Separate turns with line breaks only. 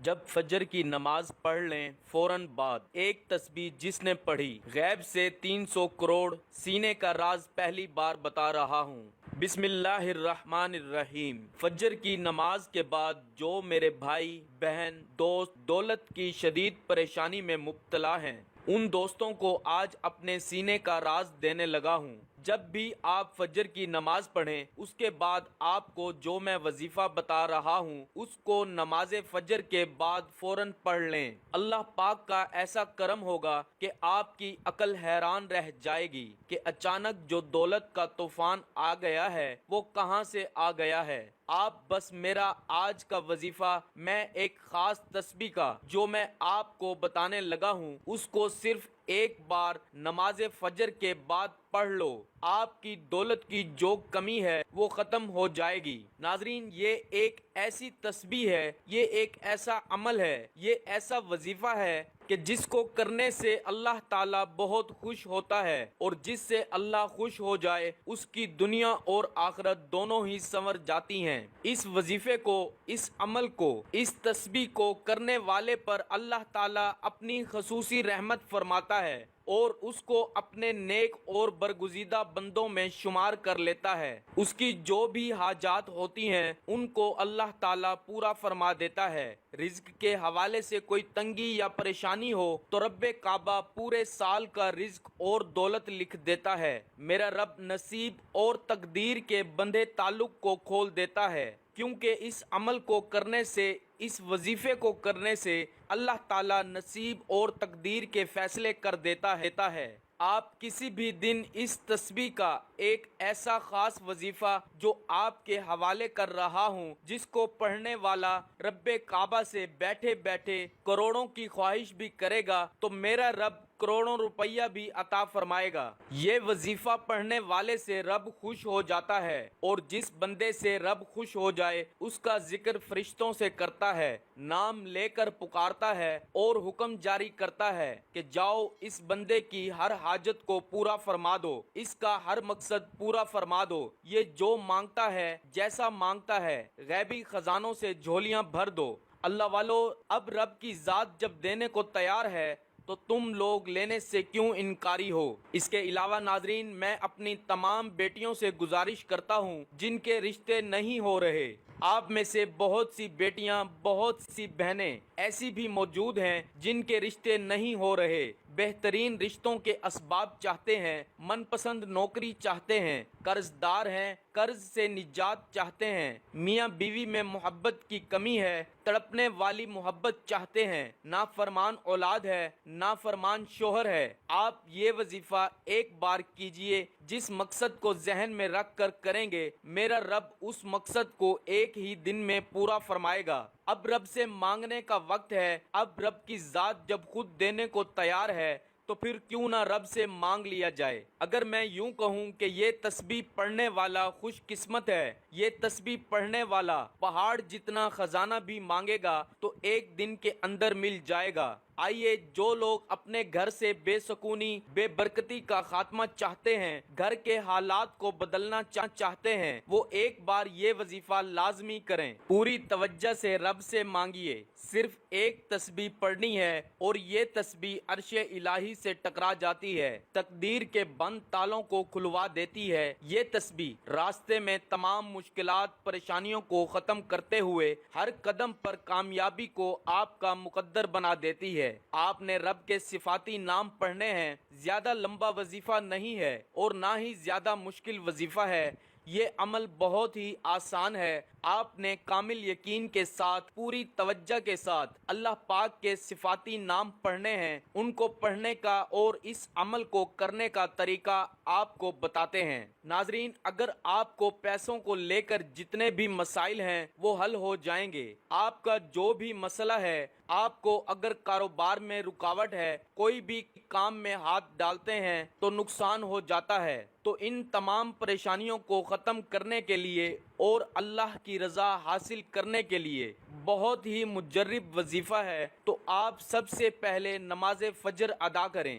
جب فجر کی نماز پڑھ لیں فوراً بعد ایک تسبیح جس نے پڑھی غیب سے 300 کروڑ سینے کا راز پہلی بار بتا رہا ہوں۔ بسم اللہ الرحمن الرحیم۔ فجر کی نماز کے بعد جو میرے بھائی بہن دوست دولت کی شدید پریشانی میں مبتلا ہیں ان دوستوں کو آج اپنے سینے کا راز دینے لگا ہوں۔ جب بھی آپ فجر کی نماز پڑھیں اس کے بعد آپ کو جو میں وظیفہ بتا رہا ہوں اس کو نماز فجر کے بعد فوراً پڑھ لیں۔ اللہ پاک کا ایسا کرم ہوگا کہ آپ کی عقل حیران رہ جائے گی کہ اچانک جو دولت کا طوفان آ گیا ہے وہ کہاں سے آ گیا ہے۔ آپ بس میرا آج کا وظیفہ میں ایک خاص تسبیح کا جو میں آپ کو بتانے لگا ہوں اس کو صرف ایک بار نماز فجر کے بعد پڑھ لو، آپ کی دولت کی جو کمی ہے وہ ختم ہو جائے گی۔ ناظرین، یہ ایک ایسی تسبیح ہے، یہ ایک ایسا عمل ہے، یہ ایسا وظیفہ ہے کہ جس کو کرنے سے اللہ تعالیٰ بہت خوش ہوتا ہے، اور جس سے اللہ خوش ہو جائے اس کی دنیا اور آخرت دونوں ہی سنور جاتی ہیں۔ اس وظیفے کو، اس عمل کو، اس تسبیح کو کرنے والے پر اللہ تعالیٰ اپنی خصوصی رحمت فرماتا ہے اور اس کو اپنے نیک اور برگزیدہ بندوں میں شمار کر لیتا ہے۔ اس کی جو بھی حاجات ہوتی ہیں ان کو اللہ تعالیٰ پورا فرما دیتا ہے۔ رزق کے حوالے سے کوئی تنگی یا پریشانی ہو تو رب کعبہ پورے سال کا رزق اور دولت لکھ دیتا ہے۔ میرا رب نصیب اور تقدیر کے بندھے تعلق کو کھول دیتا ہے، کیونکہ اس عمل کو کرنے سے، اس وظیفے کو کرنے سے اللہ تعالیٰ نصیب اور تقدیر کے فیصلے کر دیتا ہے۔ آپ کسی بھی دن اس تسبیح کا ایک ایسا خاص وظیفہ جو آپ کے حوالے کر رہا ہوں جس کو پڑھنے والا رب کعبہ سے بیٹھے بیٹھے کروڑوں کی خواہش بھی کرے گا تو میرا رب کروڑوں روپیہ بھی عطا فرمائے گا۔ یہ وظیفہ پڑھنے والے سے رب خوش ہو جاتا ہے، اور جس بندے سے رب خوش ہو جائے اس کا ذکر فرشتوں سے کرتا ہے، نام لے کر پکارتا ہے اور حکم جاری کرتا ہے کہ جاؤ اس بندے کی ہر حاجت کو پورا فرما دو، اس کا ہر مقصد پورا فرما دو، یہ جو مانگتا ہے جیسا مانگتا ہے غیبی خزانوں سے جھولیاں بھر دو۔ اللہ والو، اب رب کی ذات جب دینے کو تیار ہے تو تم لوگ لینے سے کیوں انکاری ہو؟ اس کے علاوہ ناظرین، میں اپنی تمام بیٹیوں سے گزارش کرتا ہوں جن کے رشتے نہیں ہو رہے، آپ میں سے بہت سی بیٹیاں، بہت سی بہنیں ایسی بھی موجود ہیں جن کے رشتے نہیں ہو رہے، بہترین رشتوں کے اسباب چاہتے ہیں، من پسند نوکری چاہتے ہیں، قرض دار ہیں، قرض سے نجات چاہتے ہیں، میاں بیوی میں محبت کی کمی ہے، تڑپنے والی محبت چاہتے ہیں، نافرمان اولاد ہے، نافرمان شوہر ہے۔ آپ یہ وظیفہ ایک بار کیجئے، جس مقصد کو ذہن میں رکھ کر کریں گے میرا رب اس مقصد کو ایک ہی دن میں پورا فرمائے گا۔ اب رب سے مانگنے کا وقت ہے، اب رب کی ذات جب خود دینے کو تیار ہے تو پھر کیوں نہ رب سے مانگ لیا جائے۔ اگر میں یوں کہوں کہ یہ تسبیح پڑھنے والا خوش قسمت ہے، یہ تسبیح پڑھنے والا پہاڑ جتنا خزانہ بھی مانگے گا تو ایک دن کے اندر مل جائے گا۔ آئیے، جو لوگ اپنے گھر سے بے سکونی، بے برکتی کا خاتمہ چاہتے ہیں، گھر کے حالات کو بدلنا چاہتے ہیں، وہ ایک بار یہ وظیفہ لازمی کریں۔ پوری توجہ سے رب سے مانگیے، صرف ایک تسبیح پڑھنی ہے اور یہ تسبیح عرش الہی سے ٹکرا جاتی ہے، تقدیر کے بند تالوں کو کھلوا دیتی ہے۔ یہ تسبیح راستے میں تمام مشکلات، پریشانیوں کو ختم کرتے ہوئے ہر قدم پر کامیابی کو آپ کا مقدر بنا دیتی ہے۔ آپ نے رب کے صفاتی نام پڑھنے ہیں، زیادہ لمبا وظیفہ نہیں ہے اور نہ ہی زیادہ مشکل وظیفہ ہے، یہ عمل بہت ہی آسان ہے۔ آپ نے کامل یقین کے ساتھ، پوری توجہ کے ساتھ اللہ پاک کے صفاتی نام پڑھنے ہیں۔ ان کو پڑھنے کا اور اس عمل کو کرنے کا طریقہ آپ کو بتاتے ہیں۔ ناظرین، اگر آپ کو پیسوں کو لے کر جتنے بھی مسائل ہیں وہ حل ہو جائیں گے، آپ کا جو بھی مسئلہ ہے، آپ کو اگر کاروبار میں رکاوٹ ہے، کوئی بھی کام میں ہاتھ ڈالتے ہیں تو نقصان ہو جاتا ہے، تو ان تمام پریشانیوں کو ختم کرنے کے لیے اور اللہ کی رضا حاصل کرنے کے لیے بہت ہی مجرب وظیفہ ہے۔ تو آپ سب سے پہلے نماز فجر ادا کریں،